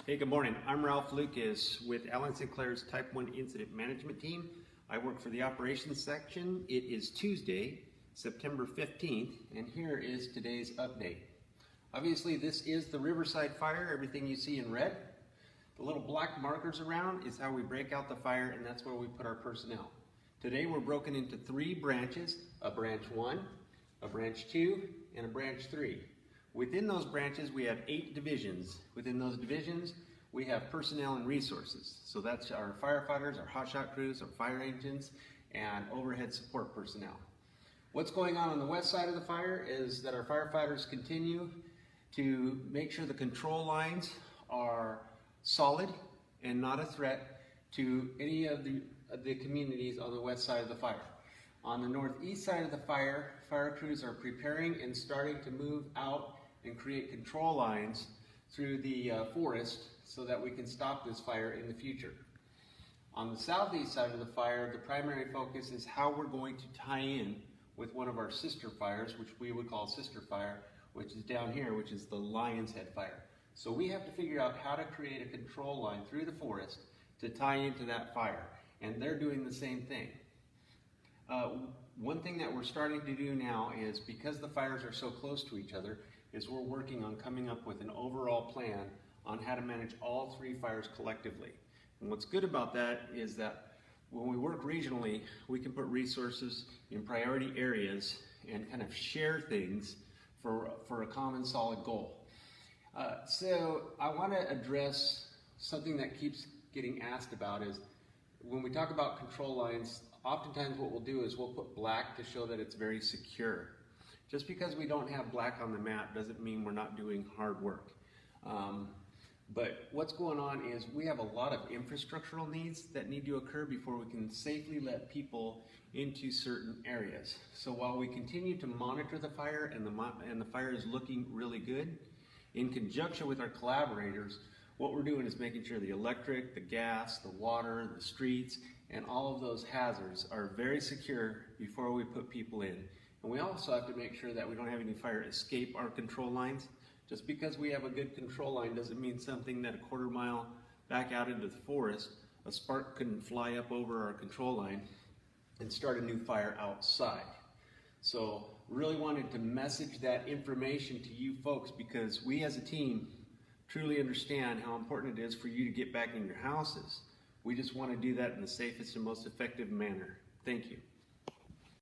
Hey, good morning. I'm Ralph Lucas with Alan Sinclair's Type 1 Incident Management Team. I work for the operations section. It is Tuesday, September 15th, and here is today's update. Obviously, this is the Riverside fire, everything you see in red. The little black markers around is how we break out the fire, and that's where we put our personnel. Today we're broken into 3 branches, a branch 1, a branch 2, and a branch 3. Within those branches, we have 8 divisions. Within those divisions, we have personnel and resources. So that's our firefighters, our hotshot crews, our fire engines, and overhead support personnel. What's going on the west side of the fire is that our firefighters continue to make sure the control lines are solid and not a threat to any of the communities on the west side of the fire. On the northeast side of the fire, fire crews are preparing and starting to move out and create control lines through the forest so that we can stop this fire in the future. On the southeast side of the fire, the primary focus is how we're going to tie in with one of our sister fires, which we would call sister fire, which is down here, which is the Lion's Head fire. So we have to figure out how to create a control line through the forest to tie into that fire, and they're doing the same thing. One thing that we're starting to do now is, because the fires are so close to each other, is we're working on coming up with an overall plan on how to manage all 3 fires collectively. And what's good about that is that when we work regionally, we can put resources in priority areas and kind of share things for a common solid goal. So I want to address something that keeps getting asked about is, when we talk about control lines, oftentimes what we'll do is we'll put black to show that it's very secure. Just because we don't have black on the map doesn't mean we're not doing hard work. But what's going on is we have a lot of infrastructural needs that need to occur before we can safely let people into certain areas. So while we continue to monitor the fire and the fire is looking really good, in conjunction with our collaborators, what we're doing is making sure the electric, the gas, the water, the streets, and all of those hazards are very secure before we put people in. And we also have to make sure that we don't have any fire escape our control lines. Just because we have a good control line doesn't mean something that a quarter mile back out into the forest, a spark couldn't fly up over our control line and start a new fire outside. So really wanted to message that information to you folks, because we as a team truly understand how important it is for you to get back in your houses. We just want to do that in the safest and most effective manner. Thank you.